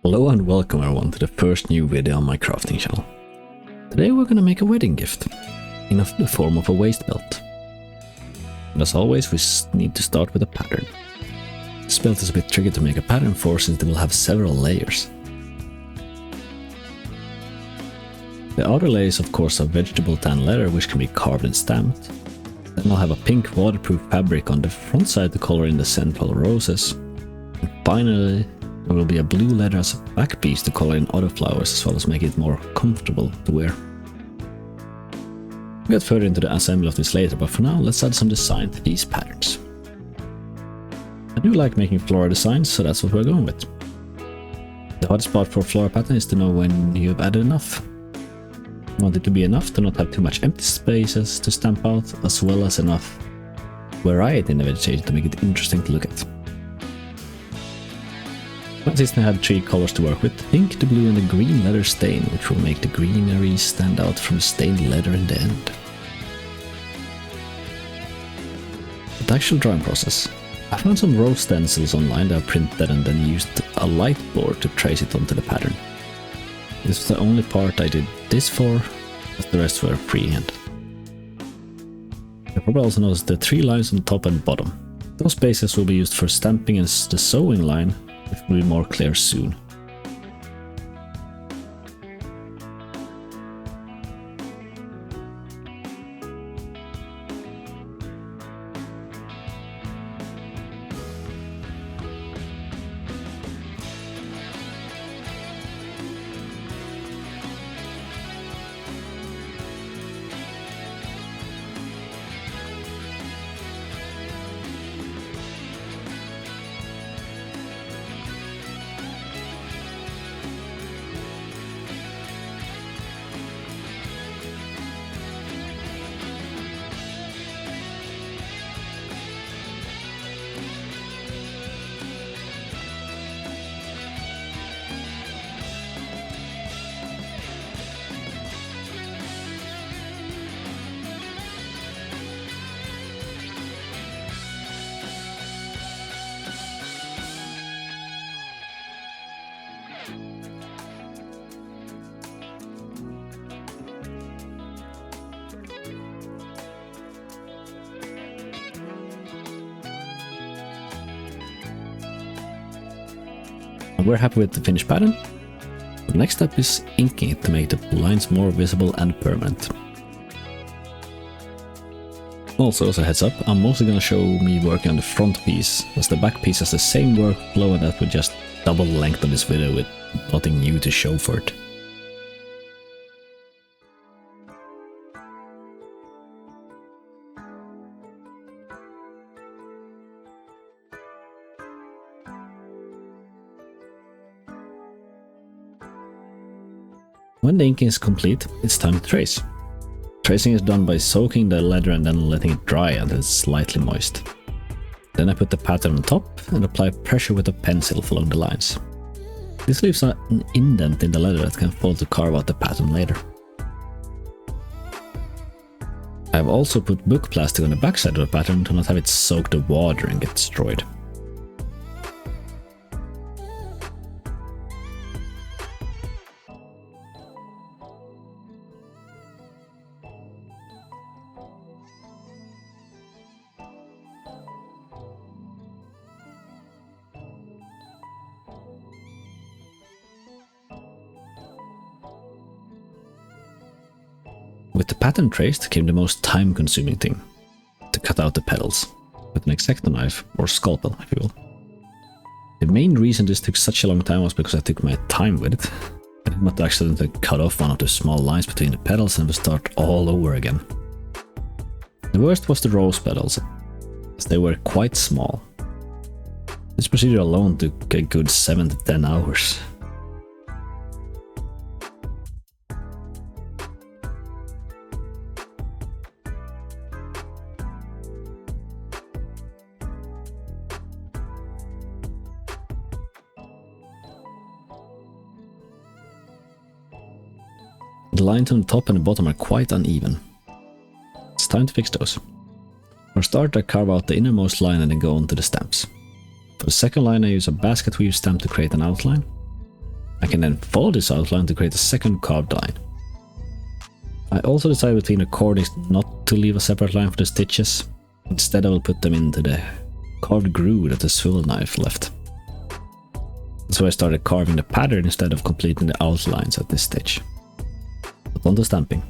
Hello and welcome everyone to the first new video on my crafting channel. Today we're gonna make a wedding gift in the form of a waist belt. And as always we need to start with a pattern. This belt is a bit tricky to make a pattern for since it will have several layers. The outer layer is of course a vegetable tan leather which can be carved and stamped. Then I'll have a pink waterproof fabric on the front side to color in the central roses. And finally there will be a blue leather as a back piece to color in other flowers as well as make it more comfortable to wear. We'll get further into the assembly of this later, but for now let's add some design to these patterns. I do like making floral designs, so that's what we're going with. The hardest part for a floral pattern is to know when you've added enough. You want it to be enough to not have too much empty spaces to stamp out, as well as enough variety in the vegetation to make it interesting to look at. My system had three colors to work with: the pink, the blue and the green leather stain, which will make the greenery stand out from the stained leather in the end. The actual drawing process. I found some rose stencils online that I printed and then used a light board to trace it onto the pattern. This was the only part I did this for, as the rest were freehand. You probably also noticed the three lines on top and bottom. Those spaces will be used for stamping and the sewing line, which will be more clear soon. We're happy with the finished pattern. The next step is inking it to make the lines more visible and permanent. Also, as a heads up, I'm mostly gonna show me working on the front piece, as the back piece has the same workflow and that would just double the length of this video with nothing new to show for it. When the inking is complete, it's time to trace. Tracing is done by soaking the leather and then letting it dry until it's slightly moist. Then I put the pattern on top and apply pressure with a pencil along the lines. This leaves an indent in the leather that can fold to carve out the pattern later. I have also put book plastic on the backside of the pattern to not have it soak the water and get destroyed. With the pattern traced came the most time-consuming thing: to cut out the petals with an X-Acto knife, or scalpel if you will. The main reason this took such a long time was because I took my time with it. I did not accidentally cut off one of the small lines between the petals and would start all over again. The worst was the rose petals, as they were quite small. This procedure alone took a good 7 to 10 hours. The lines on the top and the bottom are quite uneven. It's time to fix those. For a start, I carve out the innermost line and then go on to the stamps. For the second line I use a basket weave stamp to create an outline. I can then follow this outline to create a second carved line. I also decided between the cordings not to leave a separate line for the stitches. Instead I will put them into the carved groove that the swivel knife left. So I started carving the pattern instead of completing the outlines at this stage. Upon the stamping.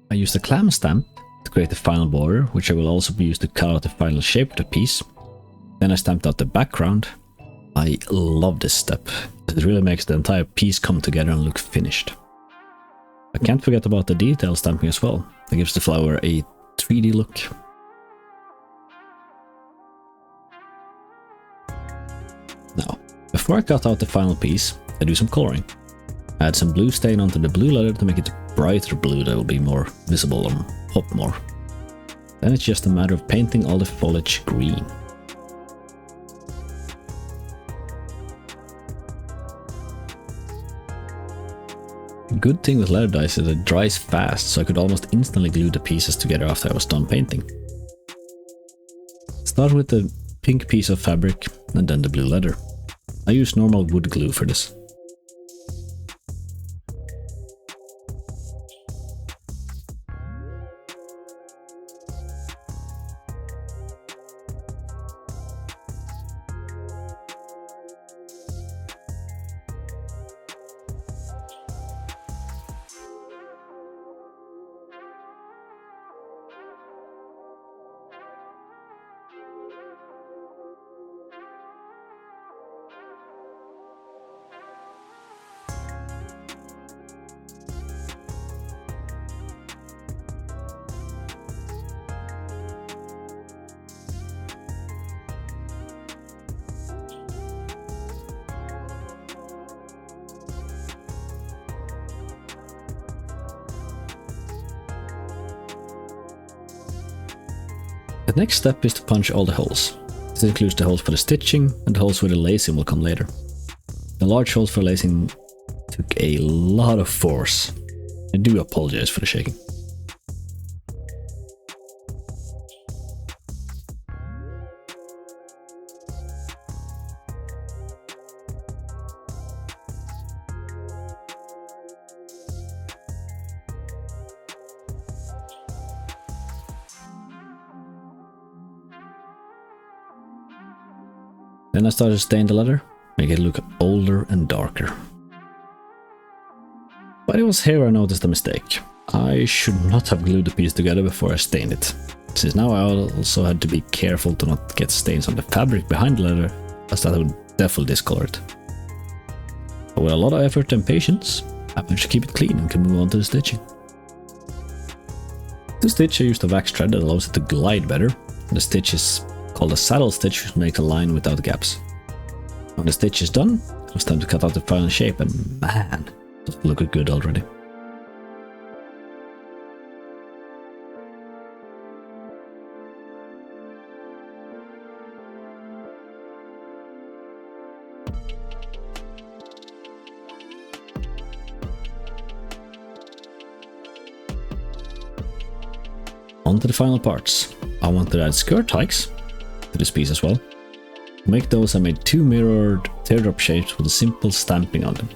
I used a clam stamp to create the final border, which I will also be used to cut out the final shape of the piece. Then I stamped out the background. I love this step. It really makes the entire piece come together and look finished. I can't forget about the detail stamping as well. That gives the flower a 3D look. Now, before I cut out the final piece, I do some coloring. I add some blue stain onto the blue leather to make it brighter blue that will be more visible and pop more. Then it's just a matter of painting all the foliage green. The good thing with leather dyes is that it dries fast, so I could almost instantly glue the pieces together after I was done painting. Start with the pink piece of fabric and then the blue leather. I use normal wood glue for this. The next step is to punch all the holes. This includes the holes for the stitching and the holes where the lacing will come later. The large holes for lacing took a lot of force. I do apologize for the shaking. Then I started to stain the leather, make it look older and darker. But it was here I noticed a mistake. I should not have glued the piece together before I stained it, since now I also had to be careful to not get stains on the fabric behind the leather, as that would definitely discolor it. But with a lot of effort and patience, I managed to keep it clean and can move on to the stitching. To stitch I used a wax thread that allows it to glide better, and the stitch is called a saddle stitch, which makes a line without gaps. When the stitch is done, it was time to cut out the final shape, and man, it does look good already. On to the final parts. I wanted to add skirt hikes to this piece as well. To make those I made two mirrored teardrop shapes with a simple stamping on them.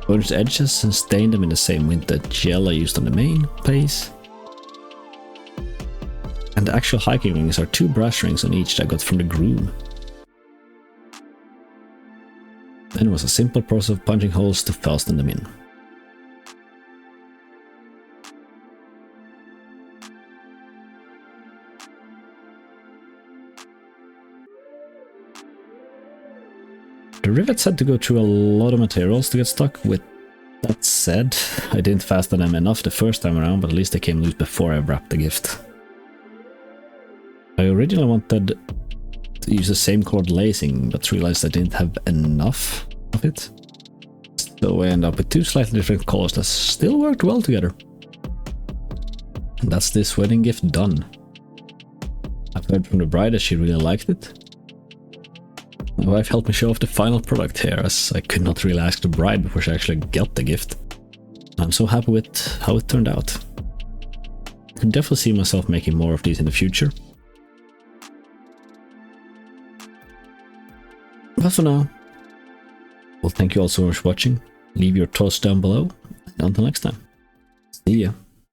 Burnished edges and stained them in the same vintage gel I used on the main piece. And the actual hiking rings are two brass rings on each that I got from the groom. Then it was a simple process of punching holes to fasten them in. The rivets had to go through a lot of materials to get stuck. With that said, I didn't fasten them enough the first time around, but at least they came loose before I wrapped the gift. I originally wanted to use the same colored lacing, but realized I didn't have enough of it. So I ended up with two slightly different colors that still worked well together. That's this wedding gift done. I've heard from the bride that she really liked it. My wife helped me show off the final product here, as I could not really ask the bride before she actually got the gift. I'm so happy with how it turned out. I can definitely see myself making more of these in the future. But for now, well, thank you all so much for watching. Leave your thoughts down below, and until next time, see ya.